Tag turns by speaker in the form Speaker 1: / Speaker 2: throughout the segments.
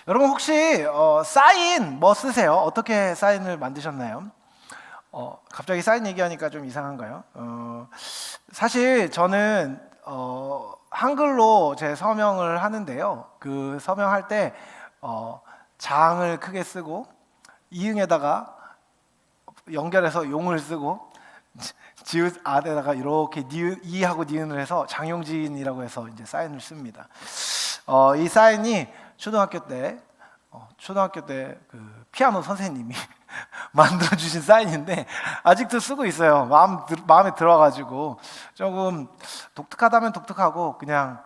Speaker 1: 여러분 혹시 사인 뭐 쓰세요? 어떻게 사인을 만드셨나요? 갑자기 사인 얘기하니까 좀 이상한가요? 사실 저는 한글로 제 서명을 하는데요. 그 서명할 때 장을 크게 쓰고 이응에다가 연결해서 용을 쓰고 지읒 아에다가 이렇게 이하고 니은을 해서 장용진이라고 해서 이제 사인을 씁니다. 이 사인이 초등학교 때 그 피아노 선생님이 만들어 주신 사인인데 아직도 쓰고 있어요. 마음에 들어가지고 조금 독특하다면 독특하고 그냥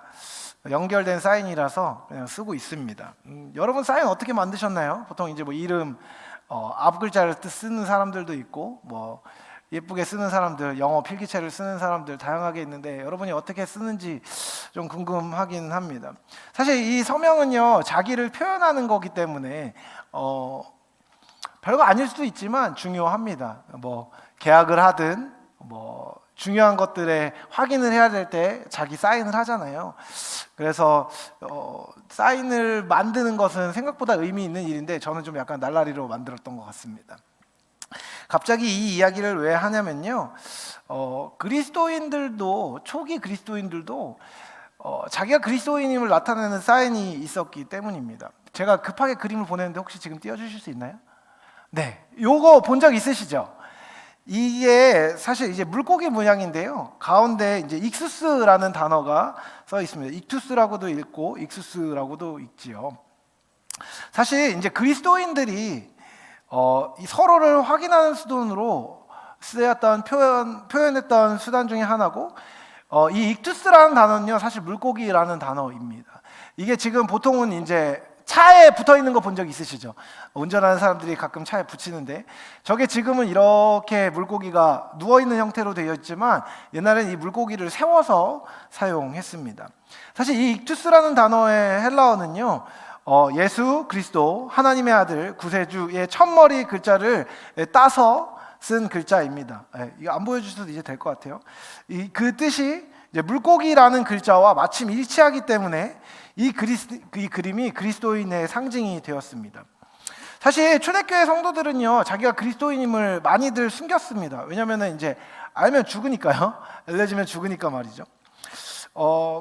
Speaker 1: 연결된 사인이라서 그냥 쓰고 있습니다. 여러분 사인 어떻게 만드셨나요? 보통 이제 뭐 이름 앞 글자를 쓰는 사람들도 있고 뭐 예쁘게 쓰는 사람들, 영어 필기체를 쓰는 사람들 다양하게 있는데 여러분이 어떻게 쓰는지 좀 궁금하긴 합니다. 사실 이 서명은요 자기를 표현하는 거기 때문에 별거 아닐 수도 있지만 중요합니다. 뭐 계약을 하든 뭐 중요한 것들에 확인을 해야 될 때 자기 사인을 하잖아요. 그래서 사인을 만드는 것은 생각보다 의미 있는 일인데 저는 좀 약간 날라리로 만들었던 것 같습니다. 갑자기 이 이야기를 왜 하냐면요, 그리스도인들도 초기 그리스도인들도 자기가 그리스도인임을 나타내는 사인이 있었기 때문입니다. 제가 급하게 그림을 보냈는데 혹시 지금 띄워주실 수 있나요? 네, 요거 본 적 있으시죠? 이게 사실 이제 물고기 모양인데요. 가운데 이제 익수스라는 단어가 써 있습니다. 익투스라고도 읽고 익수스라고도 읽지요. 사실 이제 그리스도인들이 이 서로를 확인하는 수단으로 쓰였던 표현했던 수단 중에 하나고 이 익투스라는 단어는요 사실 물고기라는 단어입니다. 이게 지금 보통은 이제 차에 붙어 있는 거 본 적 있으시죠? 운전하는 사람들이 가끔 차에 붙이는데 저게 지금은 이렇게 물고기가 누워 있는 형태로 되어 있지만 옛날에는 이 물고기를 세워서 사용했습니다. 사실 이 익투스라는 단어의 헬라어는요 예수 그리스도 하나님의 아들 구세주의 첫머리 글자를 따서 쓴 글자입니다. 이거 안 보여주셔도 이제 될 것 같아요. 그 뜻이 이제 물고기라는 글자와 마침 일치하기 때문에 이 그림이 그리스도인의 상징이 되었습니다. 사실 초대교회 성도들은요 자기가 그리스도인임을 많이들 숨겼습니다. 왜냐하면 이제 알면 죽으니까요. 알려지면 죽으니까 말이죠.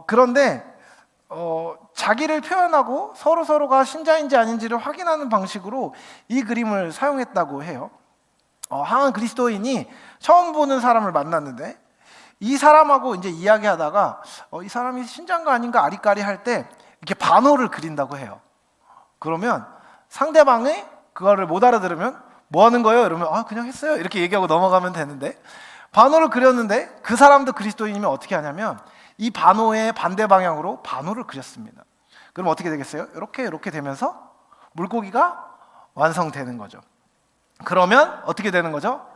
Speaker 1: 그런데 자기를 표현하고 서로가 신자인지 아닌지를 확인하는 방식으로 이 그림을 사용했다고 해요. 한 그리스도인이 처음 보는 사람을 만났는데 이 사람하고 이제 이야기하다가 이 사람이 신자인가 아닌가 아리까리 할 때 이렇게 반호를 그린다고 해요. 그러면 상대방이 그거를 못 알아들으면 뭐 하는 거예요? 이러면 그냥 했어요 이렇게 얘기하고 넘어가면 되는데 반호를 그렸는데 그 사람도 그리스도인이면 어떻게 하냐면 이 반호의 반대 방향으로 반호를 그렸습니다. 그럼 어떻게 되겠어요? 이렇게 되면서 물고기가 완성되는 거죠. 그러면 어떻게 되는 거죠?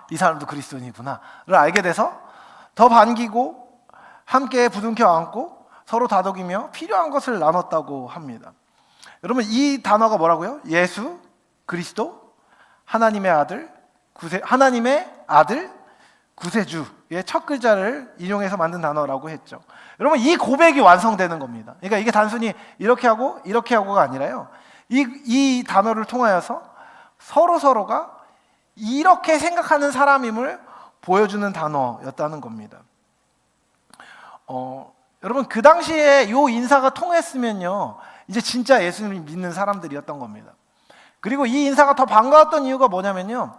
Speaker 1: 이 사람도 그리스도인이구나를 알게 돼서 더 반기고 함께 부둥켜 안고 서로 다독이며 필요한 것을 나눴다고 합니다. 여러분 이 단어가 뭐라고요? 예수 그리스도 하나님의 아들 구세주의 첫 글자를 인용해서 만든 단어라고 했죠. 여러분 이 고백이 완성되는 겁니다. 그러니까 이게 단순히 이렇게 하고가 아니라요. 이 단어를 통하여서 서로가 이렇게 생각하는 사람임을 보여주는 단어였다는 겁니다. 여러분 그 당시에 이 인사가 통했으면요 이제 진짜 예수님을 믿는 사람들이었던 겁니다. 그리고 이 인사가 더 반가웠던 이유가 뭐냐면요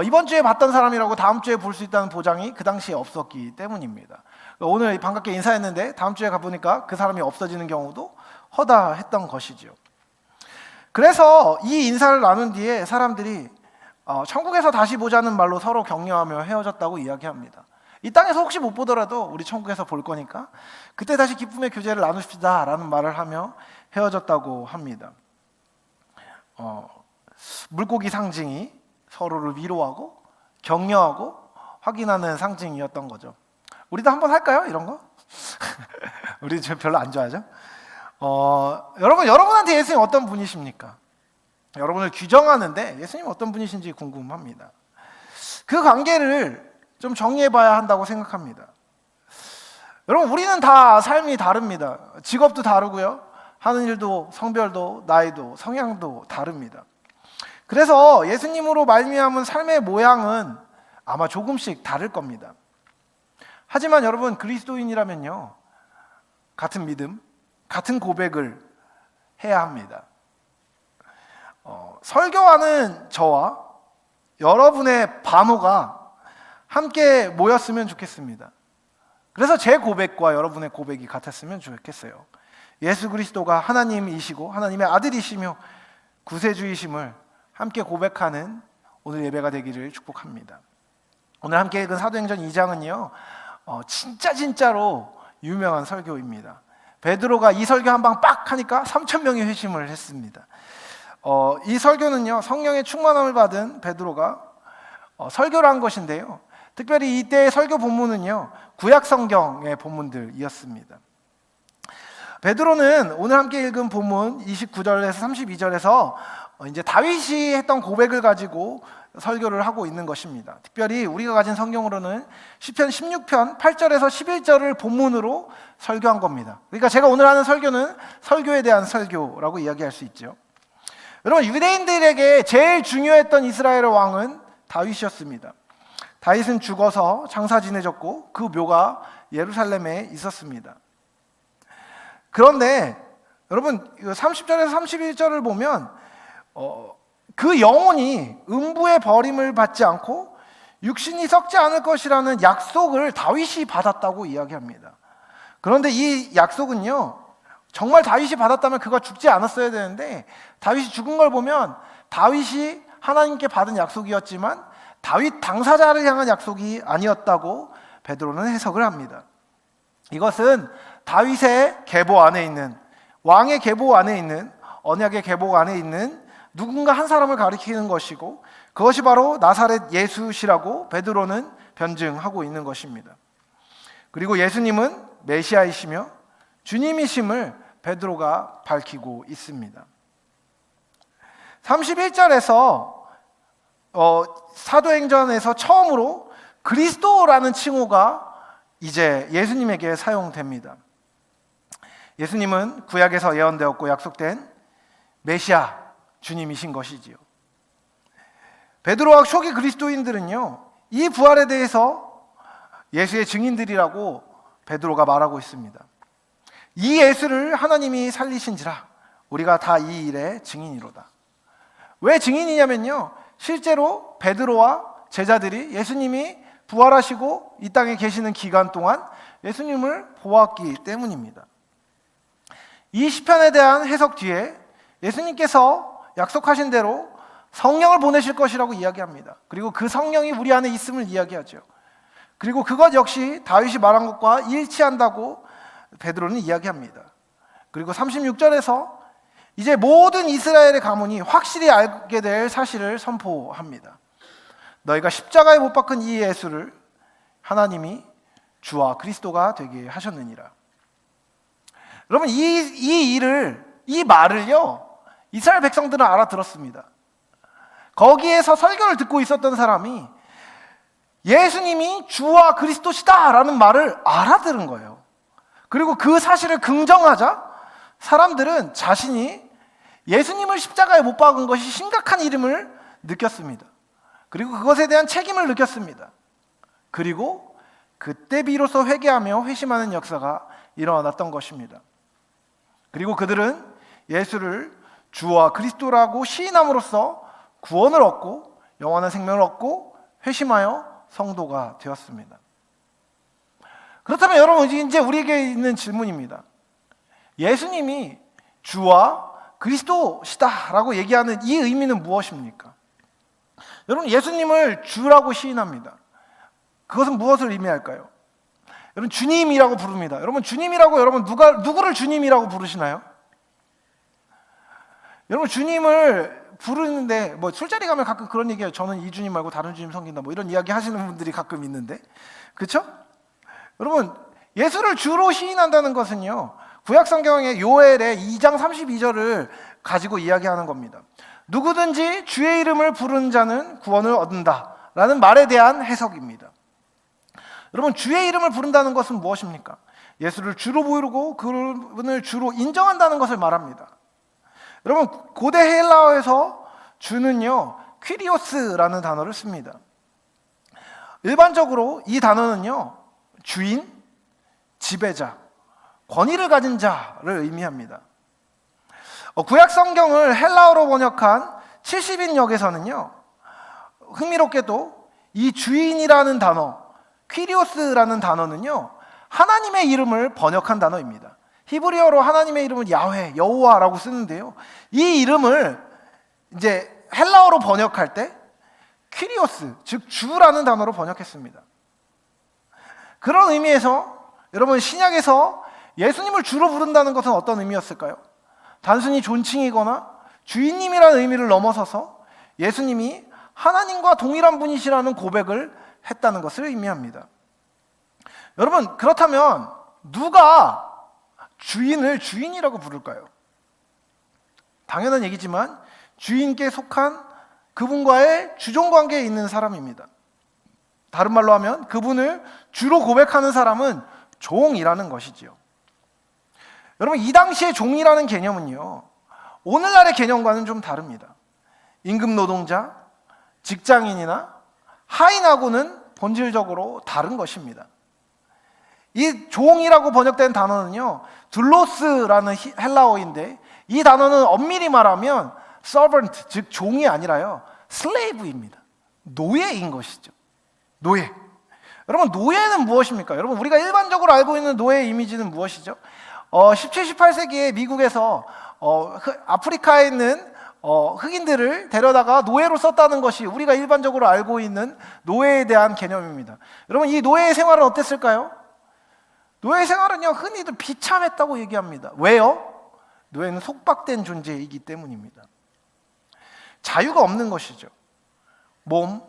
Speaker 1: 이번 주에 봤던 사람이라고 다음 주에 볼 수 있다는 보장이 그 당시에 없었기 때문입니다. 오늘 반갑게 인사했는데 다음 주에 가보니까 그 사람이 없어지는 경우도 허다했던 것이죠. 그래서 이 인사를 나눈 뒤에 사람들이 천국에서 다시 보자는 말로 서로 격려하며 헤어졌다고 이야기합니다. 이 땅에서 혹시 못 보더라도 우리 천국에서 볼 거니까 그때 다시 기쁨의 교제를 나누십시다 라는 말을 하며 헤어졌다고 합니다. 물고기 상징이 서로를 위로하고 격려하고 확인하는 상징이었던 거죠. 우리도 한번 할까요? 이런 거? 우리 별로 안 좋아하죠? 여러분한테 예수님 어떤 분이십니까? 여러분을 규정하는데 예수님 어떤 분이신지 궁금합니다. 그 관계를 좀 정리해봐야 한다고 생각합니다. 여러분 우리는 다 삶이 다릅니다. 직업도 다르고요. 하는 일도 성별도 나이도 성향도 다릅니다. 그래서 예수님으로 말미암은 삶의 모양은 아마 조금씩 다를 겁니다. 하지만 여러분, 그리스도인이라면요, 같은 믿음, 같은 고백을 해야 합니다. 설교하는 저와 여러분의 반호가 함께 모였으면 좋겠습니다. 그래서 제 고백과 여러분의 고백이 같았으면 좋겠어요. 예수 그리스도가 하나님이시고 하나님의 아들이시며 구세주이심을 함께 고백하는 오늘 예배가 되기를 축복합니다. 오늘 함께 읽은 사도행전 2장은요, 진짜로 유명한 설교입니다. 베드로가 이 설교 한 방 빡 하니까 3,000명이 회심을 했습니다. 이 설교는요, 성령의 충만함을 받은 베드로가 설교를 한 것인데요, 특별히 이때의 설교 본문은요, 구약 성경의 본문들이었습니다. 베드로는 오늘 함께 읽은 본문 29절에서 32절에서 이제 다윗이 했던 고백을 가지고 설교를 하고 있는 것입니다. 특별히 우리가 가진 성경으로는 시편 16편 8절에서 11절을 본문으로 설교한 겁니다. 그러니까 제가 오늘 하는 설교는 설교에 대한 설교라고 이야기할 수 있죠. 여러분, 유대인들에게 제일 중요했던 이스라엘의 왕은 다윗이었습니다. 다윗은 죽어서 장사 지내졌고 그 묘가 예루살렘에 있었습니다. 그런데 여러분, 30절에서 31절을 보면 그 영혼이 음부의 버림을 받지 않고 육신이 썩지 않을 것이라는 약속을 다윗이 받았다고 이야기합니다. 그런데 이 약속은요, 정말 다윗이 받았다면 그가 죽지 않았어야 되는데 다윗이 죽은 걸 보면 다윗이 하나님께 받은 약속이었지만 다윗 당사자를 향한 약속이 아니었다고 베드로는 해석을 합니다. 이것은 다윗의 계보 안에 있는, 왕의 계보 안에 있는, 언약의 계보 안에 있는 누군가 한 사람을 가리키는 것이고, 그것이 바로 나사렛 예수시라고 베드로는 변증하고 있는 것입니다. 그리고 예수님은 메시아이시며 주님이심을 베드로가 밝히고 있습니다. 31절에서 사도행전에서 처음으로 그리스도라는 칭호가 이제 예수님에게 사용됩니다. 예수님은 구약에서 예언되었고 약속된 메시아 주님이신 것이지요. 베드로와 초기 그리스도인들은요, 이 부활에 대해서 예수의 증인들이라고 베드로가 말하고 있습니다. 이 예수를 하나님이 살리신지라 우리가 다 이 일의 증인이로다. 왜 증인이냐면요, 실제로 베드로와 제자들이 예수님이 부활하시고 이 땅에 계시는 기간 동안 예수님을 보았기 때문입니다. 이 시편에 대한 해석 뒤에 예수님께서 약속하신 대로 성령을 보내실 것이라고 이야기합니다. 그리고 그 성령이 우리 안에 있음을 이야기하죠. 그리고 그것 역시 다윗이 말한 것과 일치한다고 베드로는 이야기합니다. 그리고 36절에서 이제 모든 이스라엘의 가문이 확실히 알게 될 사실을 선포합니다. 너희가 십자가에 못 박은 이 예수를 하나님이 주와 그리스도가 되게 하셨느니라. 여러분, 이 말을요, 이스라엘 백성들은 알아들었습니다. 거기에서 설교를 듣고 있었던 사람이 예수님이 주와 그리스도시다라는 말을 알아들은 거예요. 그리고 그 사실을 긍정하자 사람들은 자신이 예수님을 십자가에 못 박은 것이 심각한 일임을 느꼈습니다. 그리고 그것에 대한 책임을 느꼈습니다. 그리고 그때 비로소 회개하며 회심하는 역사가 일어났던 것입니다. 그리고 그들은 예수를 주와 그리스도라고 시인함으로써 구원을 얻고 영원한 생명을 얻고 회심하여 성도가 되었습니다. 그렇다면 여러분, 이제 우리에게 있는 질문입니다. 예수님이 주와 그리스도시다라고 얘기하는 이 의미는 무엇입니까? 여러분, 예수님을 주라고 시인합니다. 그것은 무엇을 의미할까요? 여러분, 주님이라고 부릅니다. 여러분, 주님이라고 누구를 주님이라고 부르시나요? 여러분, 주님을 부르는데 술자리 가면 가끔 그런 얘기해요. 저는 이 주님 말고 다른 주님 섬긴다, 이런 이야기 하시는 분들이 가끔 있는데, 그렇죠? 여러분, 예수를 주로 시인한다는 것은요, 구약 성경의 요엘의 2장 32절을 가지고 이야기하는 겁니다. 누구든지 주의 이름을 부르는 자는 구원을 얻는다라는 말에 대한 해석입니다. 여러분, 주의 이름을 부른다는 것은 무엇입니까? 예수를 주로 부르고 그분을 주로 인정한다는 것을 말합니다. 여러분, 고대 헬라어에서 주는요, 퀴리오스라는 단어를 씁니다. 일반적으로 이 단어는요, 주인, 지배자, 권위를 가진 자를 의미합니다. 구약 성경을 헬라어로 번역한 70인역에서는요, 흥미롭게도 이 주인이라는 단어, 퀴리오스라는 단어는요, 하나님의 이름을 번역한 단어입니다. 히브리어로 하나님의 이름은 야훼, 여호와라고 쓰는데요, 이 이름을 이제 헬라어로 번역할 때 퀴리오스, 즉 주라는 단어로 번역했습니다. 그런 의미에서 여러분, 신약에서 예수님을 주로 부른다는 것은 어떤 의미였을까요? 단순히 존칭이거나 주인님이라는 의미를 넘어서서 예수님이 하나님과 동일한 분이시라는 고백을 했다는 것을 의미합니다. 여러분, 그렇다면 누가 주인을 주인이라고 부를까요? 당연한 얘기지만 주인께 속한 그분과의 주종관계에 있는 사람입니다. 다른 말로 하면 그분을 주로 고백하는 사람은 종이라는 것이지요. 여러분, 이 당시의 종이라는 개념은요, 오늘날의 개념과는 좀 다릅니다. 임금 노동자, 직장인이나 하인하고는 본질적으로 다른 것입니다. 이 종이라고 번역된 단어는요, 둘로스라는 헬라어인데, 이 단어는 엄밀히 말하면 servant, 즉 종이 아니라요, slave입니다. 노예인 것이죠. 노예. 여러분, 노예는 무엇입니까? 여러분, 우리가 일반적으로 알고 있는 노예 이미지는 무엇이죠? 17, 18세기에 미국에서 아프리카에 있는 흑인들을 데려다가 노예로 썼다는 것이 우리가 일반적으로 알고 있는 노예에 대한 개념입니다. 여러분, 이 노예의 생활은 어땠을까요? 노예 생활은요, 흔히들 비참했다고 얘기합니다. 왜요? 노예는 속박된 존재이기 때문입니다. 자유가 없는 것이죠. 몸,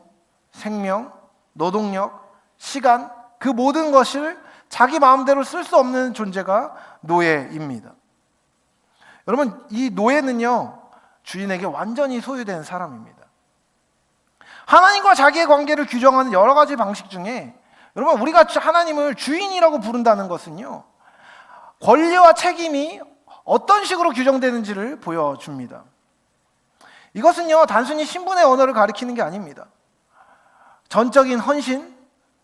Speaker 1: 생명, 노동력, 시간, 그 모든 것을 자기 마음대로 쓸 수 없는 존재가 노예입니다. 여러분, 이 노예는요, 주인에게 완전히 소유된 사람입니다. 하나님과 자기의 관계를 규정하는 여러 가지 방식 중에 여러분, 우리가 하나님을 주인이라고 부른다는 것은요, 권리와 책임이 어떤 식으로 규정되는지를 보여줍니다. 이것은요, 단순히 신분의 언어를 가리키는 게 아닙니다. 전적인 헌신,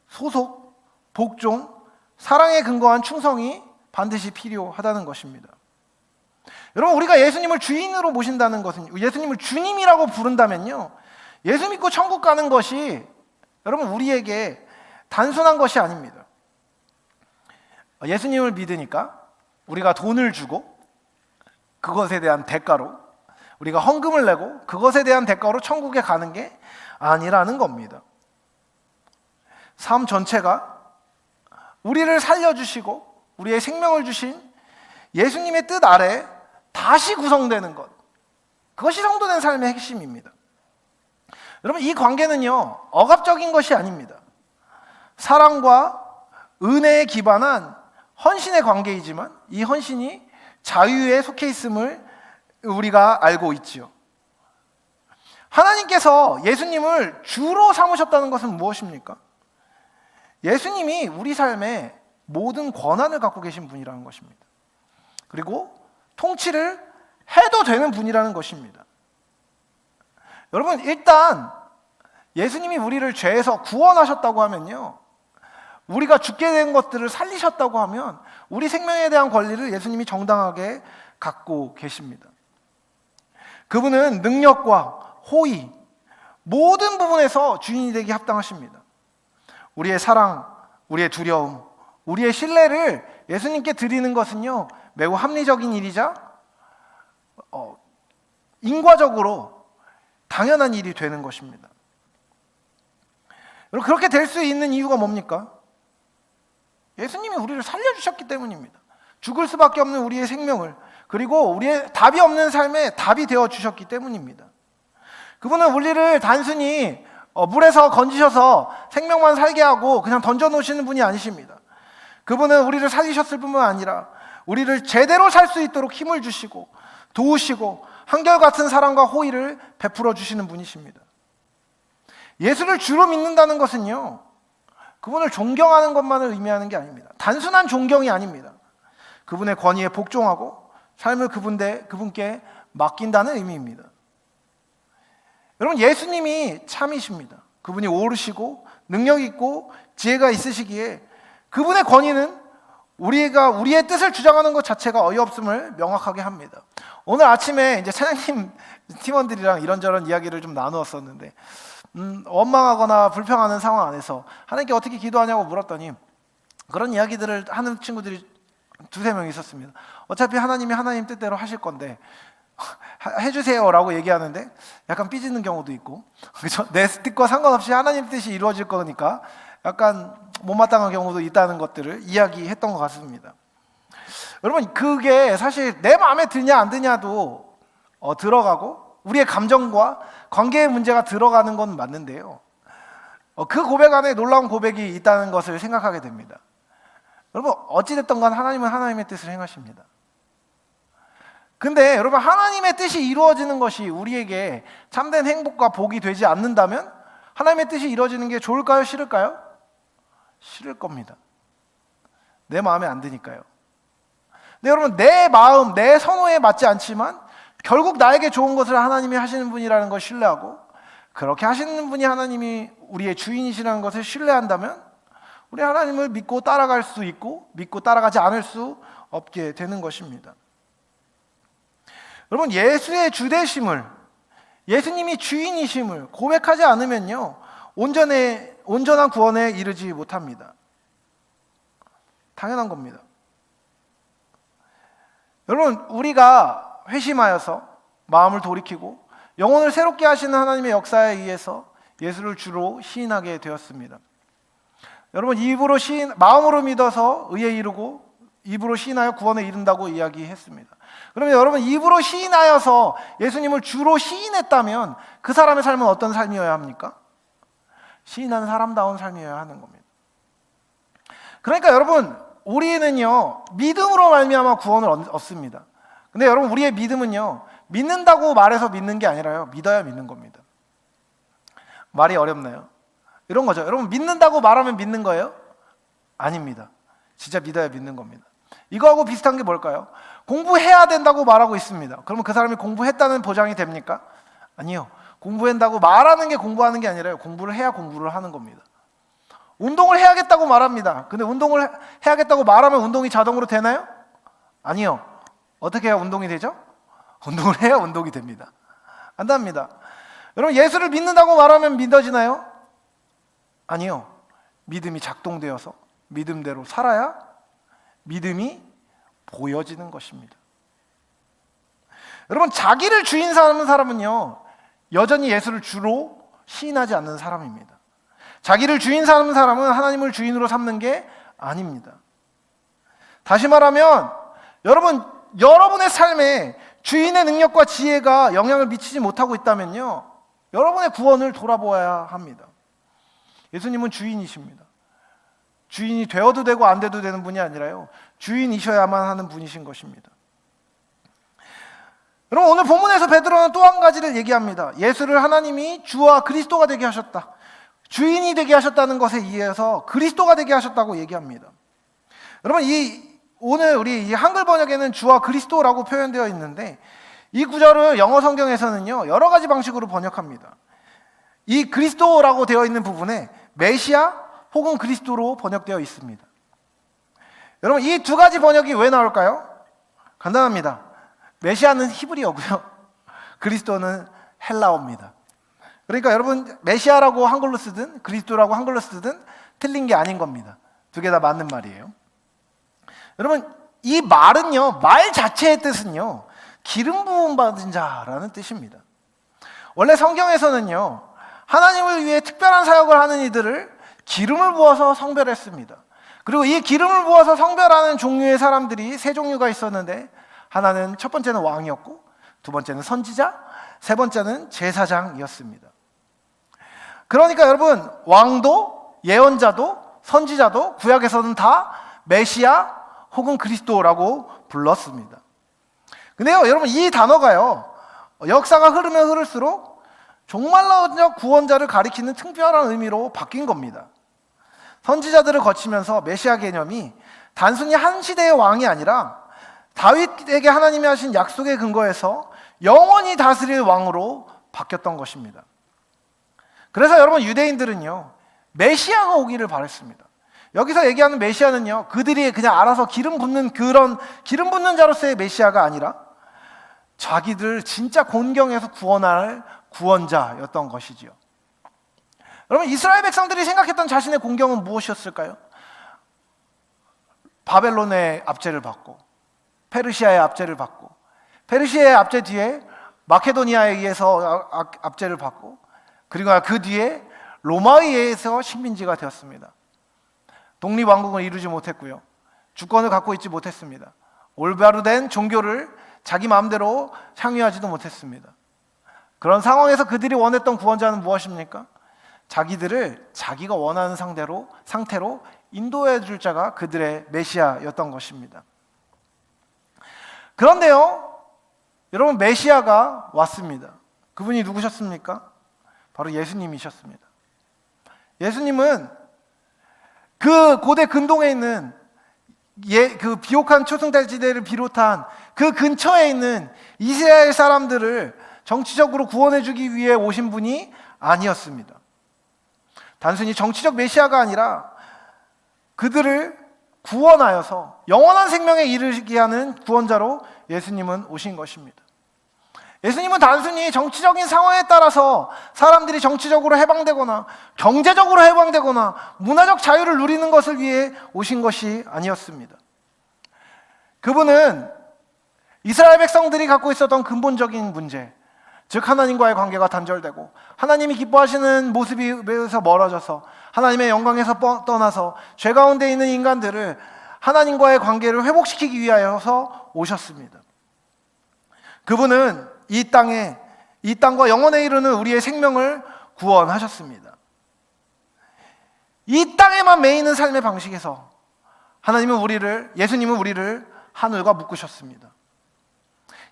Speaker 1: 소속, 복종, 사랑에 근거한 충성이 반드시 필요하다는 것입니다. 여러분, 우리가 예수님을 주인으로 모신다는 것은, 예수님을 주님이라고 부른다면요, 예수 믿고 천국 가는 것이 여러분, 우리에게 단순한 것이 아닙니다. 예수님을 믿으니까 우리가 돈을 주고 그것에 대한 대가로, 우리가 헌금을 내고 그것에 대한 대가로 천국에 가는 게 아니라는 겁니다. 삶 전체가 우리를 살려주시고 우리의 생명을 주신 예수님의 뜻 아래 다시 구성되는 것, 그것이 성도된 삶의 핵심입니다. 여러분, 이 관계는요, 억압적인 것이 아닙니다. 사랑과 은혜에 기반한 헌신의 관계이지만 이 헌신이 자유에 속해 있음을 우리가 알고 있지요. 하나님께서 예수님을 주로 삼으셨다는 것은 무엇입니까? 예수님이 우리 삶에 모든 권한을 갖고 계신 분이라는 것입니다. 그리고 통치를 해도 되는 분이라는 것입니다. 여러분, 일단 예수님이 우리를 죄에서 구원하셨다고 하면요, 우리가 죽게 된 것들을 살리셨다고 하면 우리 생명에 대한 권리를 예수님이 정당하게 갖고 계십니다. 그분은 능력과 호의, 모든 부분에서 주인이 되기 합당하십니다. 우리의 사랑, 우리의 두려움, 우리의 신뢰를 예수님께 드리는 것은요, 매우 합리적인 일이자 인과적으로 당연한 일이 되는 것입니다. 여러분, 그렇게 될 수 있는 이유가 뭡니까? 예수님이 우리를 살려주셨기 때문입니다. 죽을 수밖에 없는 우리의 생명을, 그리고 우리의 답이 없는 삶에 답이 되어 주셨기 때문입니다. 그분은 우리를 단순히 물에서 건지셔서 생명만 살게 하고 그냥 던져놓으시는 분이 아니십니다. 그분은 우리를 살리셨을 뿐만 아니라 우리를 제대로 살 수 있도록 힘을 주시고 도우시고 한결같은 사랑과 호의를 베풀어 주시는 분이십니다. 예수를 주로 믿는다는 것은요, 그분을 존경하는 것만을 의미하는 게 아닙니다. 단순한 존경이 아닙니다. 그분의 권위에 복종하고 삶을 그분께 맡긴다는 의미입니다. 여러분, 예수님이 참이십니다. 그분이 오르시고 능력 있고 지혜가 있으시기에 그분의 권위는 우리의 뜻을 주장하는 것 자체가 어이없음을 명확하게 합니다. 오늘 아침에 이제 찬양팀 팀원들이랑 이런저런 이야기를 좀 나누었었는데, 원망하거나 불평하는 상황 안에서 하나님께 어떻게 기도하냐고 물었더니 그런 이야기들을 하는 친구들이 두세 명 있었습니다. 어차피 하나님이 하나님 뜻대로 하실 건데 해주세요라고 얘기하는데 약간 삐지는 경우도 있고, 그렇죠? 내 뜻과 상관없이 하나님 뜻이 이루어질 거니까 약간 못마땅한 경우도 있다는 것들을 이야기했던 것 같습니다. 여러분, 그게 사실 내 마음에 드냐 안 드냐도 들어가고 우리의 감정과 관계의 문제가 들어가는 건 맞는데요, 그 고백 안에 놀라운 고백이 있다는 것을 생각하게 됩니다. 여러분, 어찌됐든 간 하나님은 하나님의 뜻을 행하십니다. 근데 여러분, 하나님의 뜻이 이루어지는 것이 우리에게 참된 행복과 복이 되지 않는다면 하나님의 뜻이 이루어지는 게 좋을까요? 싫을까요? 싫을 겁니다. 내 마음에 안 드니까요. 근데 여러분, 내 마음, 내 선호에 맞지 않지만 결국 나에게 좋은 것을 하나님이 하시는 분이라는 걸 신뢰하고, 그렇게 하시는 분이 하나님이 우리의 주인이시라는 것을 신뢰한다면 우리 하나님을 믿고 따라갈 수 있고 믿고 따라가지 않을 수 없게 되는 것입니다. 여러분, 예수의 주되심을, 예수님이 주인이심을 고백하지 않으면요, 온전한 구원에 이르지 못합니다. 당연한 겁니다. 여러분, 우리가 회심하여서 마음을 돌이키고 영혼을 새롭게 하시는 하나님의 역사에 의해서 예수를 주로 시인하게 되었습니다. 여러분, 마음으로 믿어서 의에 이르고 입으로 시인하여 구원에 이른다고 이야기했습니다. 그러면 여러분, 입으로 시인하여서 예수님을 주로 시인했다면 그 사람의 삶은 어떤 삶이어야 합니까? 시인하는 사람다운 삶이어야 하는 겁니다. 그러니까 여러분, 우리는요, 믿음으로 말미암아 구원을 얻습니다. 근데 여러분, 우리의 믿음은요, 믿는다고 말해서 믿는 게 아니라요, 믿어야 믿는 겁니다. 말이 어렵나요? 이런 거죠. 여러분, 믿는다고 말하면 믿는 거예요? 아닙니다. 진짜 믿어야 믿는 겁니다. 이거하고 비슷한 게 뭘까요? 공부해야 된다고 말하고 있습니다. 그러면 그 사람이 공부했다는 보장이 됩니까? 아니요. 공부한다고 말하는 게 공부하는 게 아니라요, 공부를 해야 공부를 하는 겁니다. 운동을 해야겠다고 말합니다. 근데 운동을 해야겠다고 말하면 운동이 자동으로 되나요? 아니요. 어떻게 해야 운동이 되죠? 운동을 해야 운동이 됩니다. 안 됩니다. 여러분, 예수를 믿는다고 말하면 믿어지나요? 아니요. 믿음이 작동되어서 믿음대로 살아야 믿음이 보여지는 것입니다. 여러분, 자기를 주인 삼는 사람은요, 여전히 예수를 주로 시인하지 않는 사람입니다. 자기를 주인 삼는 사람은 하나님을 주인으로 삼는 게 아닙니다. 다시 말하면 여러분의 삶에 주인의 능력과 지혜가 영향을 미치지 못하고 있다면요, 여러분의 구원을 돌아보아야 합니다. 예수님은 주인이십니다. 주인이 되어도 되고 안 돼도 되는 분이 아니라요, 주인이셔야만 하는 분이신 것입니다. 여러분, 오늘 본문에서 베드로는 또 한 가지를 얘기합니다. 예수를 하나님이 주와 그리스도가 되게 하셨다, 주인이 되게 하셨다는 것에 의해서 그리스도가 되게 하셨다고 얘기합니다. 여러분, 오늘 우리 이 한글 번역에는 주와 그리스도라고 표현되어 있는데, 이 구절을 영어 성경에서는요, 여러 가지 방식으로 번역합니다. 이 그리스도라고 되어 있는 부분에 메시아 혹은 그리스도로 번역되어 있습니다. 여러분, 이 두 가지 번역이 왜 나올까요? 간단합니다. 메시아는 히브리어고요, 그리스도는 헬라어입니다. 그러니까 여러분, 메시아라고 한글로 쓰든 그리스도라고 한글로 쓰든 틀린 게 아닌 겁니다. 두 개 다 맞는 말이에요. 여러분, 이 말은요, 말 자체의 뜻은요, 기름 부음 받은 자라는 뜻입니다. 원래 성경에서는요, 하나님을 위해 특별한 사역을 하는 이들을 기름을 부어서 성별했습니다. 그리고 이 기름을 부어서 성별하는 종류의 사람들이 세 종류가 있었는데, 하나는 첫 번째는 왕이었고, 두 번째는 선지자, 세 번째는 제사장이었습니다. 그러니까 여러분, 왕도 예언자도 선지자도 구약에서는 다 메시아 혹은 그리스도라고 불렀습니다. 근데요, 여러분, 이 단어가요, 역사가 흐르면 흐를수록 종말론적 구원자를 가리키는 특별한 의미로 바뀐 겁니다. 선지자들을 거치면서 메시아 개념이 단순히 한 시대의 왕이 아니라 다윗에게 하나님이 하신 약속의 근거에서 영원히 다스릴 왕으로 바뀌었던 것입니다. 그래서 여러분, 유대인들은요, 메시아가 오기를 바랬습니다. 여기서 얘기하는 메시아는요, 그들이 그냥 알아서 기름 붓는 그런 기름 붓는 자로서의 메시아가 아니라 자기들 진짜 곤경에서 구원할 구원자였던 것이지요. 여러분, 이스라엘 백성들이 생각했던 자신의 곤경은 무엇이었을까요? 바벨론의 압제를 받고, 페르시아의 압제를 받고, 페르시아의 압제 뒤에 마케도니아에 의해서 압제를 받고, 그리고 그 뒤에 로마에 의해서 식민지가 되었습니다. 독립왕국을 이루지 못했고요, 주권을 갖고 있지 못했습니다. 올바로 된 종교를 자기 마음대로 창유하지도 못했습니다. 그런 상황에서 그들이 원했던 구원자는 무엇입니까? 자기들을 자기가 원하는 상태로 인도해 줄 자가 그들의 메시아였던 것입니다. 그런데요, 여러분, 메시아가 왔습니다. 그분이 누구셨습니까? 바로 예수님이셨습니다. 예수님은 그 고대 근동에 있는 그 비옥한 초승달지대를 비롯한 그 근처에 있는 이스라엘 사람들을 정치적으로 구원해 주기 위해 오신 분이 아니었습니다. 단순히 정치적 메시아가 아니라 그들을 구원하여서 영원한 생명에 이르게 하는 구원자로 예수님은 오신 것입니다. 예수님은 단순히 정치적인 상황에 따라서 사람들이 정치적으로 해방되거나 경제적으로 해방되거나 문화적 자유를 누리는 것을 위해 오신 것이 아니었습니다. 그분은 이스라엘 백성들이 갖고 있었던 근본적인 문제, 즉 하나님과의 관계가 단절되고 하나님이 기뻐하시는 모습에서 멀어져서 하나님의 영광에서 떠나서 죄 가운데 있는 인간들을 하나님과의 관계를 회복시키기 위하여서 오셨습니다. 그분은 이 땅과 영원에 이르는 우리의 생명을 구원하셨습니다. 이 땅에만 매이는 삶의 방식에서 예수님은 우리를 하늘과 묶으셨습니다.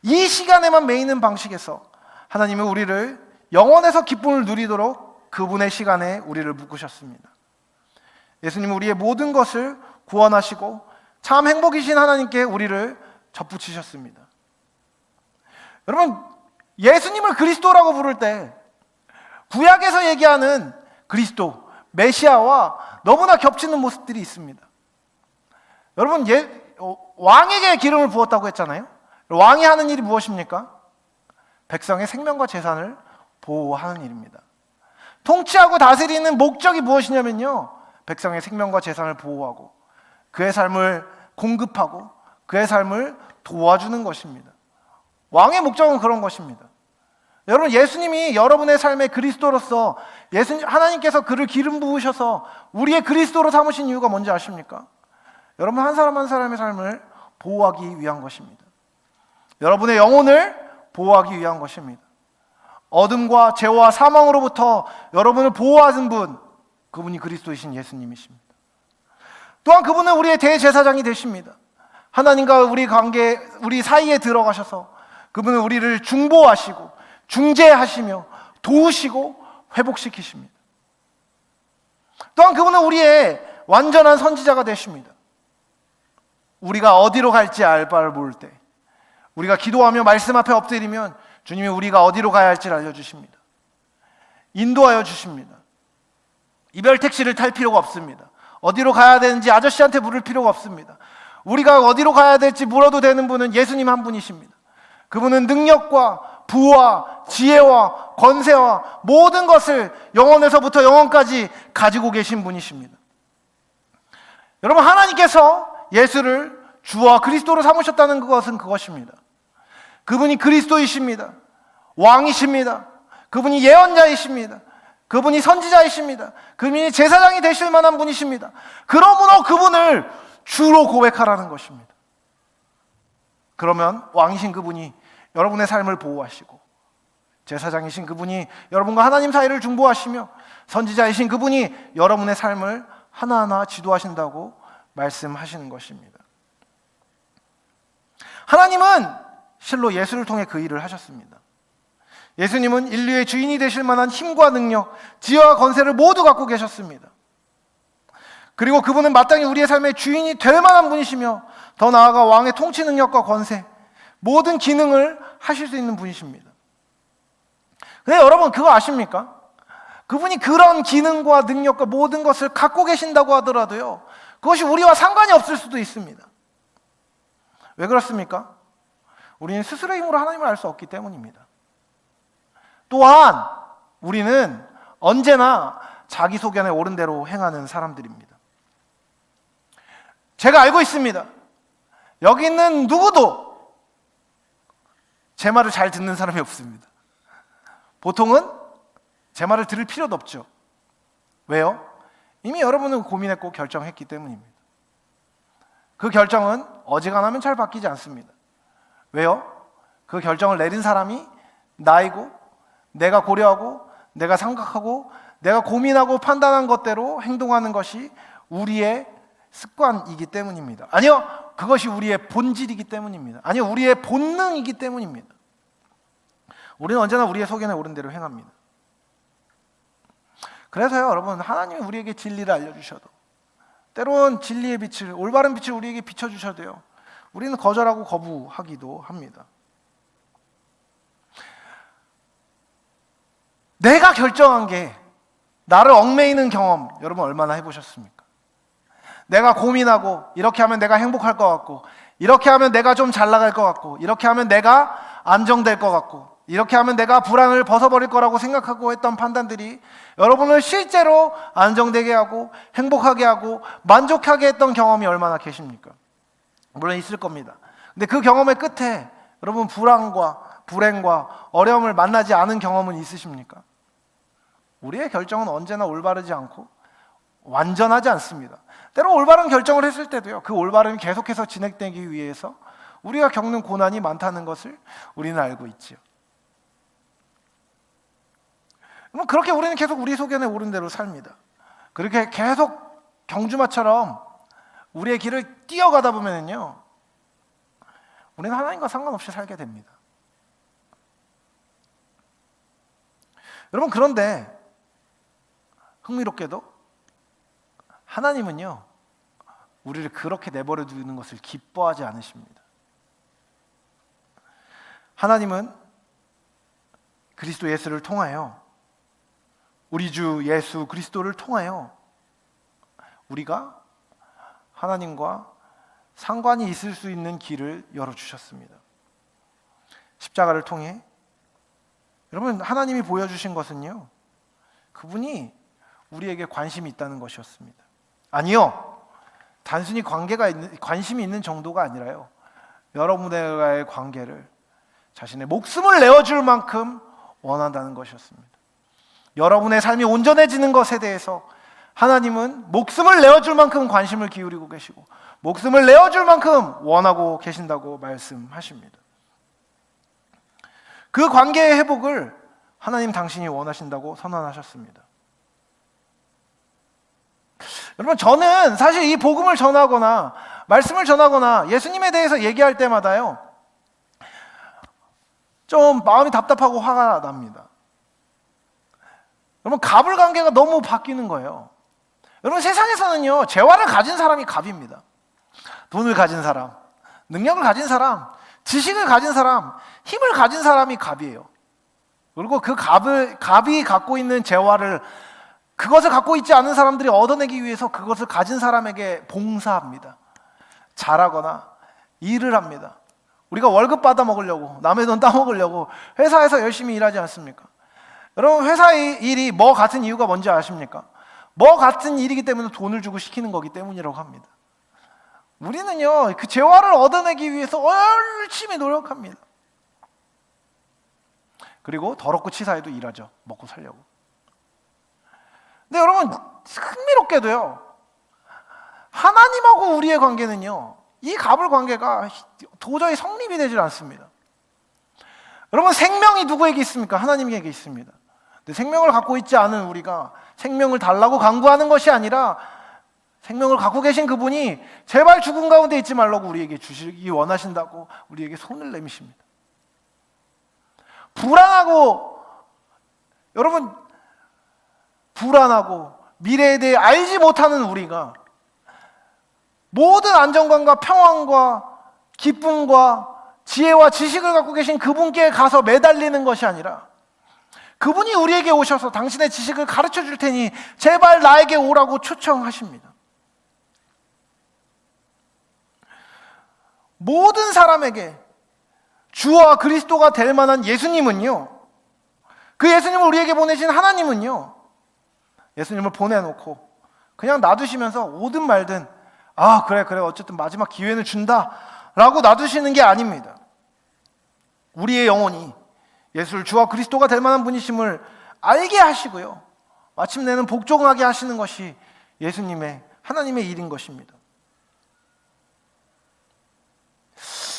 Speaker 1: 이 시간에만 매이는 방식에서 하나님은 우리를 영원에서 기쁨을 누리도록 그분의 시간에 우리를 묶으셨습니다. 예수님은 우리의 모든 것을 구원하시고 참 행복이신 하나님께 우리를 접붙이셨습니다. 여러분, 예수님을 그리스도라고 부를 때 구약에서 얘기하는 그리스도, 메시아와 너무나 겹치는 모습들이 있습니다. 여러분, 왕에게 기름을 부었다고 했잖아요. 왕이 하는 일이 무엇입니까? 백성의 생명과 재산을 보호하는 일입니다. 통치하고 다스리는 목적이 무엇이냐면요, 백성의 생명과 재산을 보호하고 그의 삶을 공급하고 그의 삶을 도와주는 것입니다. 왕의 목적은 그런 것입니다. 여러분, 예수님이 여러분의 삶의 그리스도로서 하나님께서 그를 기름 부으셔서 우리의 그리스도로 삼으신 이유가 뭔지 아십니까? 여러분 한 사람 한 사람의 삶을 보호하기 위한 것입니다. 여러분의 영혼을 보호하기 위한 것입니다. 어둠과 죄와 사망으로부터 여러분을 보호하는 분, 그분이 그리스도이신 예수님이십니다. 또한 그분은 우리의 대제사장이 되십니다. 하나님과 우리 사이에 들어가셔서 그분은 우리를 중보하시고 중재하시며 도우시고 회복시키십니다. 또한 그분은 우리의 완전한 선지자가 되십니다. 우리가 어디로 갈지 알 바를 모를 때 우리가 기도하며 말씀 앞에 엎드리면 주님이 우리가 어디로 가야 할지를 알려주십니다. 인도하여 주십니다. 이별 택시를 탈 필요가 없습니다. 어디로 가야 되는지 아저씨한테 물을 필요가 없습니다. 우리가 어디로 가야 될지 물어도 되는 분은 예수님 한 분이십니다. 그분은 능력과 부와 지혜와 권세와 모든 것을 영원에서부터 영원까지 가지고 계신 분이십니다. 여러분, 하나님께서 예수를 주와 그리스도로 삼으셨다는 것은 그것입니다. 그분이 그리스도이십니다. 왕이십니다. 그분이 예언자이십니다. 그분이 선지자이십니다. 그분이 제사장이 되실 만한 분이십니다. 그러므로 그분을 주로 고백하라는 것입니다. 그러면 왕이신 그분이 여러분의 삶을 보호하시고, 제사장이신 그분이 여러분과 하나님 사이를 중보하시며, 선지자이신 그분이 여러분의 삶을 하나하나 지도하신다고 말씀하시는 것입니다. 하나님은 실로 예수를 통해 그 일을 하셨습니다. 예수님은 인류의 주인이 되실 만한 힘과 능력, 지혜와 권세를 모두 갖고 계셨습니다. 그리고 그분은 마땅히 우리의 삶의 주인이 될 만한 분이시며 더 나아가 왕의 통치 능력과 권세, 모든 기능을 하실 수 있는 분이십니다. 근데 여러분 그거 아십니까? 그분이 그런 기능과 능력과 모든 것을 갖고 계신다고 하더라도요, 그것이 우리와 상관이 없을 수도 있습니다. 왜 그렇습니까? 우리는 스스로의 힘으로 하나님을 알 수 없기 때문입니다. 또한 우리는 언제나 자기 소견에 옳은 대로 행하는 사람들입니다. 제가 알고 있습니다. 여기 있는 누구도 제 말을 잘 듣는 사람이 없습니다. 보통은 제 말을 들을 필요도 없죠. 왜요? 이미 여러분은 고민했고 결정했기 때문입니다. 그 결정은 어지간하면 잘 바뀌지 않습니다. 왜요? 그 결정을 내린 사람이 나이고, 내가 고려하고, 내가 생각하고, 내가 고민하고 판단한 것대로 행동하는 것이 우리의 습관이기 때문입니다. 아니요, 그것이 우리의 본질이기 때문입니다. 아니요, 우리의 본능이기 때문입니다. 우리는 언제나 우리의 소견에 옳은 대로 행합니다. 그래서요, 여러분, 하나님이 우리에게 진리를 알려주셔도, 때론 진리의 빛을, 올바른 빛을 우리에게 비춰주셔도요, 우리는 거절하고 거부하기도 합니다. 내가 결정한 게 나를 얽매이는 경험, 여러분 얼마나 해보셨습니까? 내가 고민하고, 이렇게 하면 내가 행복할 것 같고, 이렇게 하면 내가 좀 잘 나갈 것 같고, 이렇게 하면 내가 안정될 것 같고, 이렇게 하면 내가 불안을 벗어버릴 거라고 생각하고 했던 판단들이 여러분을 실제로 안정되게 하고 행복하게 하고 만족하게 했던 경험이 얼마나 계십니까? 물론 있을 겁니다. 근데 그 경험의 끝에 여러분 불안과 불행과 어려움을 만나지 않은 경험은 있으십니까? 우리의 결정은 언제나 올바르지 않고 완전하지 않습니다. 때로 올바른 결정을 했을 때도요, 그 올바름이 계속해서 진행되기 위해서 우리가 겪는 고난이 많다는 것을 우리는 알고 있지요. 그렇게 우리는 계속 우리 소견에 옳은 대로 삽니다. 그렇게 계속 경주마처럼 우리의 길을 뛰어가다 보면요, 우리는 하나님과 상관없이 살게 됩니다. 여러분, 그런데 흥미롭게도 하나님은요, 우리를 그렇게 내버려 두는 것을 기뻐하지 않으십니다. 하나님은 그리스도 예수를 통하여, 우리 주 예수 그리스도를 통하여 우리가 하나님과 상관이 있을 수 있는 길을 열어주셨습니다. 십자가를 통해 여러분, 하나님이 보여주신 것은요, 그분이 우리에게 관심이 있다는 것이었습니다. 아니요, 단순히 관심이 있는 정도가 아니라요, 여러분과의 관계를 자신의 목숨을 내어줄 만큼 원한다는 것이었습니다. 여러분의 삶이 온전해지는 것에 대해서 하나님은 목숨을 내어줄 만큼 관심을 기울이고 계시고 목숨을 내어줄 만큼 원하고 계신다고 말씀하십니다. 그 관계의 회복을 하나님 당신이 원하신다고 선언하셨습니다. 여러분, 저는 사실 이 복음을 전하거나 말씀을 전하거나 예수님에 대해서 얘기할 때마다요, 좀 마음이 답답하고 화가 납니다. 여러분, 갑을 관계가 너무 바뀌는 거예요. 여러분, 세상에서는요, 재화를 가진 사람이 갑입니다. 돈을 가진 사람, 능력을 가진 사람, 지식을 가진 사람, 힘을 가진 사람이 갑이에요. 그리고 그 갑이 갖고 있는 재화를, 그것을 갖고 있지 않은 사람들이 얻어내기 위해서 그것을 가진 사람에게 봉사합니다. 잘하거나 일을 합니다. 우리가 월급 받아 먹으려고, 남의 돈 따먹으려고 회사에서 열심히 일하지 않습니까? 여러분, 회사의 일이 뭐 같은 이유가 뭔지 아십니까? 뭐 같은 일이기 때문에 돈을 주고 시키는 거기 때문이라고 합니다. 우리는요, 그 재화를 얻어내기 위해서 열심히 노력합니다. 그리고 더럽고 치사해도 일하죠. 먹고 살려고. 근데 여러분, 흥미롭게도요, 하나님하고 우리의 관계는요, 이 갑을 관계가 도저히 성립이 되질 않습니다. 여러분, 생명이 누구에게 있습니까? 하나님에게 있습니다. 근데 생명을 갖고 있지 않은 우리가 생명을 달라고 강구하는 것이 아니라 생명을 갖고 계신 그분이 제발 죽음 가운데 있지 말라고 우리에게 주시기 원하신다고 우리에게 손을 내미십니다. 여러분, 불안하고 미래에 대해 알지 못하는 우리가 모든 안정감과 평안과 기쁨과 지혜와 지식을 갖고 계신 그분께 가서 매달리는 것이 아니라 그분이 우리에게 오셔서 당신의 지식을 가르쳐 줄 테니 제발 나에게 오라고 초청하십니다. 모든 사람에게 주와 그리스도가 될 만한 예수님은요, 그 예수님을 우리에게 보내신 하나님은요, 예수님을 보내놓고 그냥 놔두시면서 오든 말든 그래 어쨌든 마지막 기회는 준다 라고 놔두시는 게 아닙니다. 우리의 영혼이 예수를 주와 그리스도가 될 만한 분이심을 알게 하시고요, 마침내는 복종하게 하시는 것이 예수님의, 하나님의 일인 것입니다.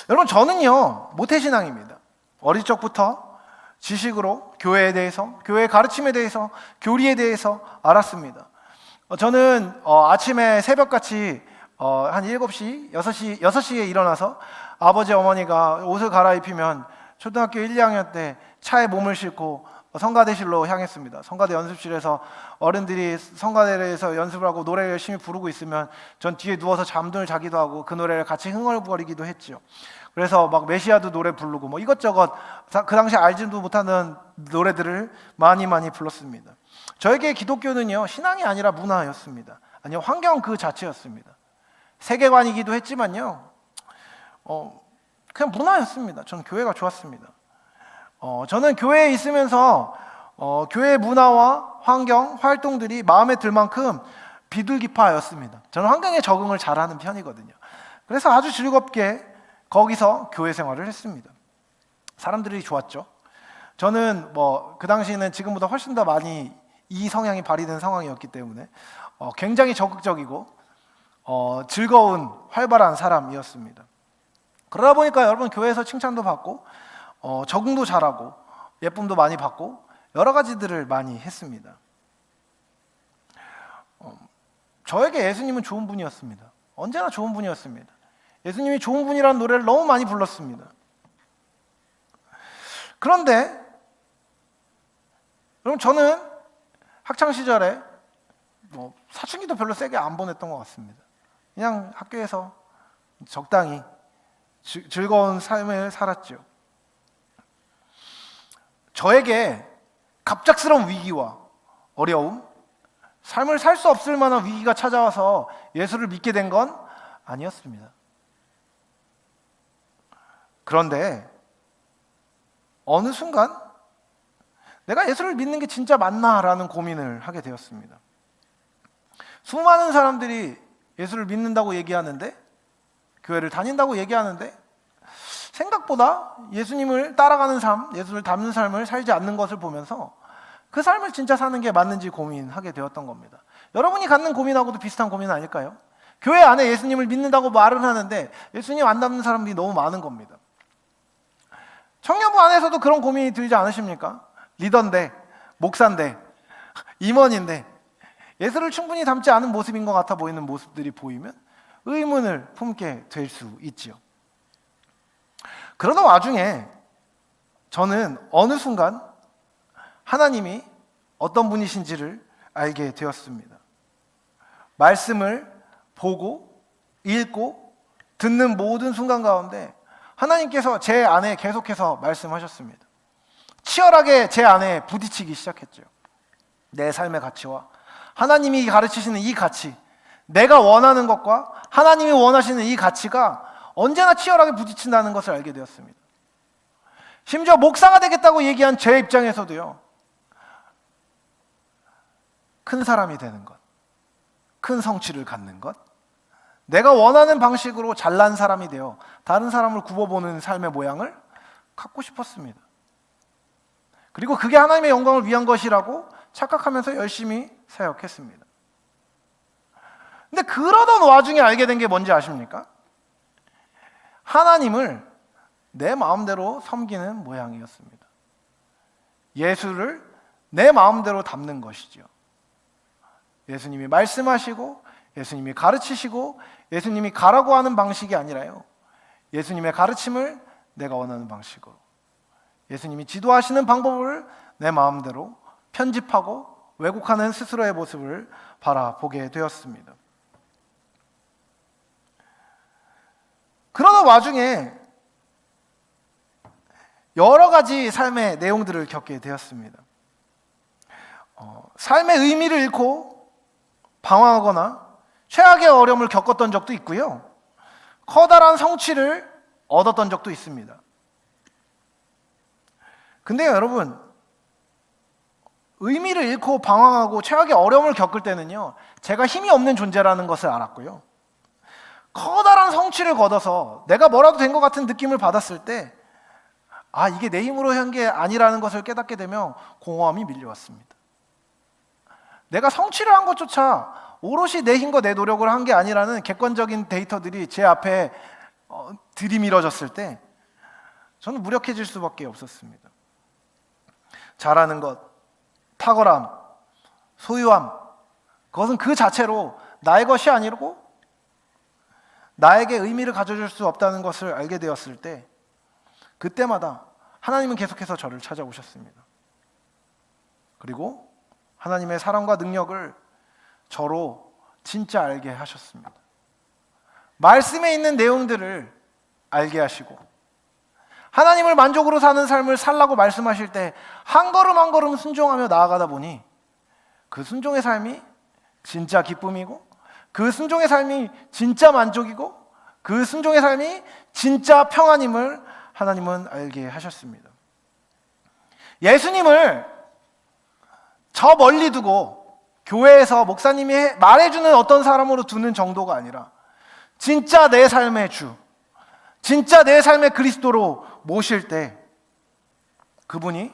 Speaker 1: 여러분, 저는요 모태신앙입니다. 어릴 적부터 지식으로 교회에 대해서, 교회의 가르침에 대해서, 교리에 대해서 알았습니다. 저는 아침에 새벽같이 한 7시, 6시에 일어나서 아버지 어머니가 옷을 갈아입히면 초등학교 1, 2학년 때 차에 몸을 싣고 성가대실로 향했습니다. 성가대 연습실에서 어른들이 성가대에서 연습을 하고 노래 열심히 부르고 있으면 전 뒤에 누워서 잠들 자기도 하고 그 노래를 같이 흥얼거리기도 했죠. 그래서 막 메시아도 노래 부르고 뭐 이것저것 그 당시 알지도 못하는 노래들을 많이 불렀습니다. 저에게 기독교는요 신앙이 아니라 문화였습니다. 아니요, 환경 그 자체였습니다. 세계관이기도 했지만요 그냥 문화였습니다. 저는 교회가 좋았습니다. 저는 교회에 있으면서 교회 문화와 환경, 활동들이 마음에 들 만큼 비둘기파였습니다. 저는 환경에 적응을 잘하는 편이거든요. 그래서 아주 즐겁게 거기서 교회 생활을 했습니다. 사람들이 좋았죠. 저는 그 당시에는 지금보다 훨씬 더 많이 이 성향이 발휘된 상황이었기 때문에 굉장히 적극적이고 즐거운 활발한 사람이었습니다. 그러다 보니까 여러분 교회에서 칭찬도 받고 적응도 잘하고 예쁨도 많이 받고 여러 가지들을 많이 했습니다. 저에게 예수님은 좋은 분이었습니다. 언제나 좋은 분이었습니다. 예수님이 좋은 분이라는 노래를 너무 많이 불렀습니다. 그런데 여러분, 저는 학창 시절에 사춘기도 별로 세게 안 보냈던 것 같습니다. 그냥 학교에서 적당히 즐거운 삶을 살았죠. 저에게 갑작스러운 위기와 어려움, 삶을 살 수 없을 만한 위기가 찾아와서 예수를 믿게 된 건 아니었습니다. 그런데 어느 순간 내가 예수를 믿는 게 진짜 맞나라는 고민을 하게 되었습니다. 수많은 사람들이 예수를 믿는다고 얘기하는데, 교회를 다닌다고 얘기하는데 생각보다 예수님을 따라가는 삶, 예수를 닮는 삶을 살지 않는 것을 보면서 그 삶을 진짜 사는 게 맞는지 고민하게 되었던 겁니다. 여러분이 갖는 고민하고도 비슷한 고민 아닐까요? 교회 안에 예수님을 믿는다고 말은 하는데 예수님 안 닮는 사람들이 너무 많은 겁니다. 청년부 안에서도 그런 고민이 들지 않으십니까? 리더인데, 목사인데, 임원인데 예수를 충분히 닮지 않은 모습인 것 같아 보이는 모습들이 보이면 의문을 품게 될 수 있지요. 그러던 와중에 저는 어느 순간 하나님이 어떤 분이신지를 알게 되었습니다. 말씀을 보고 읽고 듣는 모든 순간 가운데 하나님께서 제 안에 계속해서 말씀하셨습니다. 치열하게 제 안에 부딪히기 시작했죠. 내 삶의 가치와 하나님이 가르치시는 이 가치, 내가 원하는 것과 하나님이 원하시는 이 가치가 언제나 치열하게 부딪힌다는 것을 알게 되었습니다. 심지어 목사가 되겠다고 얘기한 제 입장에서도요, 큰 사람이 되는 것, 큰 성취를 갖는 것, 내가 원하는 방식으로 잘난 사람이 되어 다른 사람을 굽어보는 삶의 모양을 갖고 싶었습니다. 그리고 그게 하나님의 영광을 위한 것이라고 착각하면서 열심히 사역했습니다. 근데 그러던 와중에 알게 된 게 뭔지 아십니까? 하나님을 내 마음대로 섬기는 모양이었습니다. 예수를 내 마음대로 담는 것이죠. 예수님이 말씀하시고 예수님이 가르치시고 예수님이 가라고 하는 방식이 아니라요, 예수님의 가르침을 내가 원하는 방식으로, 예수님이 지도하시는 방법을 내 마음대로 편집하고 왜곡하는 스스로의 모습을 바라보게 되었습니다. 그러던 와중에 여러 가지 삶의 내용들을 겪게 되었습니다. 삶의 의미를 잃고 방황하거나 최악의 어려움을 겪었던 적도 있고요. 커다란 성취를 얻었던 적도 있습니다. 근데 여러분, 의미를 잃고 방황하고 최악의 어려움을 겪을 때는요, 제가 힘이 없는 존재라는 것을 알았고요. 커다란 성취를 거둬서 내가 뭐라도 된 것 같은 느낌을 받았을 때, 이게 내 힘으로 한 게 아니라는 것을 깨닫게 되면 공허함이 밀려왔습니다. 내가 성취를 한 것조차 오롯이 내 힘과 내 노력을 한 게 아니라는 객관적인 데이터들이 제 앞에 들이밀어졌을 때 저는 무력해질 수밖에 없었습니다. 잘하는 것, 탁월함, 소유함, 그것은 그 자체로 나의 것이 아니고 나에게 의미를 가져줄 수 없다는 것을 알게 되었을 때, 그때마다 하나님은 계속해서 저를 찾아오셨습니다. 그리고 하나님의 사랑과 능력을 저로 진짜 알게 하셨습니다. 말씀에 있는 내용들을 알게 하시고, 하나님을 만족으로 사는 삶을 살라고 말씀하실 때 한 걸음 한 걸음 순종하며 나아가다 보니 그 순종의 삶이 진짜 기쁨이고, 그 순종의 삶이 진짜 만족이고, 그 순종의 삶이 진짜 평안임을 하나님은 알게 하셨습니다. 예수님을 저 멀리 두고 교회에서 목사님이 말해주는 어떤 사람으로 두는 정도가 아니라 진짜 내 삶의 주, 진짜 내 삶의 그리스도로 모실 때 그분이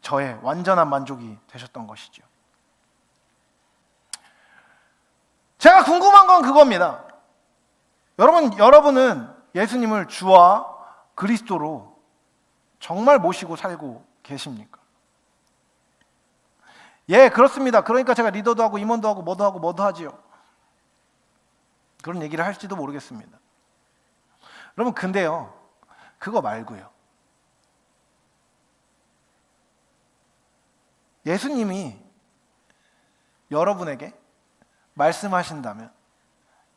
Speaker 1: 저의 완전한 만족이 되셨던 것이죠. 제가 궁금한 건 그겁니다. 여러분은 예수님을 주와 그리스도로 정말 모시고 살고 계십니까? 예, 그렇습니다. 그러니까 제가 리더도 하고 임원도 하고 뭐도 하지요. 그런 얘기를 할지도 모르겠습니다. 여러분, 근데요, 그거 말고요, 예수님이 여러분에게 말씀하신다면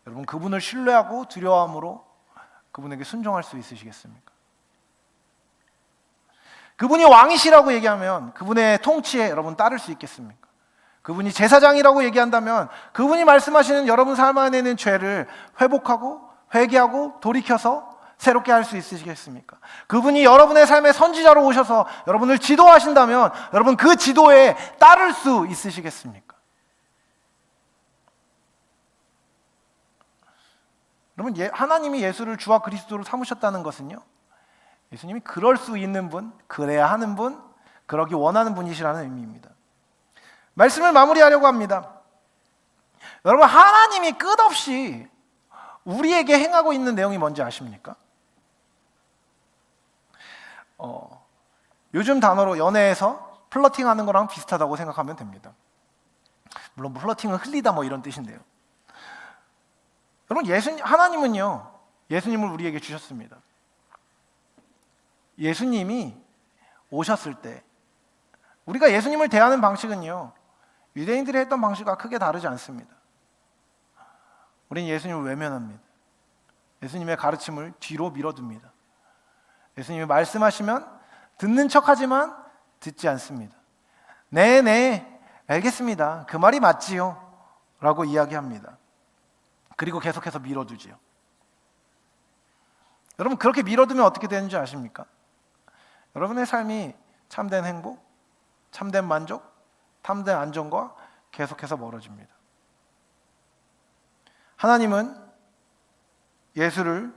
Speaker 1: 여러분 그분을 신뢰하고 두려워함으로 그분에게 순종할 수 있으시겠습니까? 그분이 왕이시라고 얘기하면 그분의 통치에 여러분 따를 수 있겠습니까? 그분이 제사장이라고 얘기한다면 그분이 말씀하시는 여러분 삶 안에 있는 죄를 회복하고 회개하고 돌이켜서 새롭게 할 수 있으시겠습니까? 그분이 여러분의 삶의 선지자로 오셔서 여러분을 지도하신다면 여러분 그 지도에 따를 수 있으시겠습니까? 여러분, 하나님이 예수를 주와 그리스도로 삼으셨다는 것은요, 예수님이 그럴 수 있는 분, 그래야 하는 분, 그러기 원하는 분이시라는 의미입니다. 말씀을 마무리하려고 합니다. 여러분, 하나님이 끝없이 우리에게 행하고 있는 내용이 뭔지 아십니까? 요즘 단어로 연애에서 플러팅하는 거랑 비슷하다고 생각하면 됩니다. 물론 플러팅은 흘리다 뭐 이런 뜻인데요. 여러분, 하나님은요, 예수님을 우리에게 주셨습니다. 예수님이 오셨을 때 우리가 예수님을 대하는 방식은요, 유대인들이 했던 방식과 크게 다르지 않습니다. 우리는 예수님을 외면합니다. 예수님의 가르침을 뒤로 밀어둡니다. 예수님이 말씀하시면 듣는 척하지만 듣지 않습니다. 네, 알겠습니다. 그 말이 맞지요 라고 이야기합니다. 그리고 계속해서 밀어두지요. 여러분, 그렇게 밀어두면 어떻게 되는지 아십니까? 여러분의 삶이 참된 행복, 참된 만족, 참된 안정과 계속해서 멀어집니다. 하나님은 예수를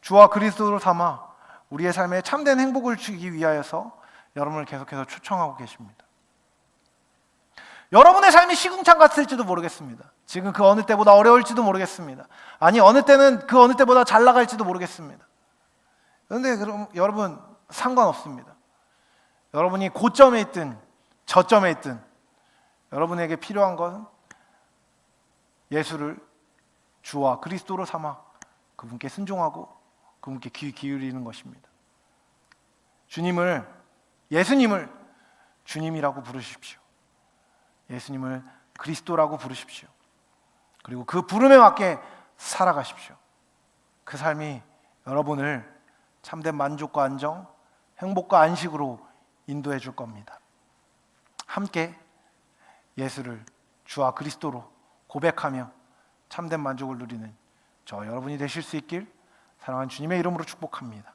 Speaker 1: 주와 그리스도로 삼아 우리의 삶에 참된 행복을 주기 위하여서 여러분을 계속해서 초청하고 계십니다. 여러분의 삶이 시궁창 같을지도 모르겠습니다. 지금 그 어느 때보다 어려울지도 모르겠습니다. 아니, 어느 때는 그 어느 때보다 잘 나갈지도 모르겠습니다. 그런데 그럼 여러분, 상관없습니다. 여러분이 고점에 있든 저점에 있든 여러분에게 필요한 것은 예수를 주와 그리스도로 삼아 그분께 순종하고 그분께 귀 기울이는 것입니다. 예수님을 주님이라고 부르십시오. 예수님을 그리스도라고 부르십시오. 그리고 그 부름에 맞게 살아가십시오. 그 삶이 여러분을 참된 만족과 안정, 행복과 안식으로 인도해 줄 겁니다. 함께 예수를 주와 그리스도로 고백하며 참된 만족을 누리는 저 여러분이 되실 수 있길 사랑하는 주님의 이름으로 축복합니다.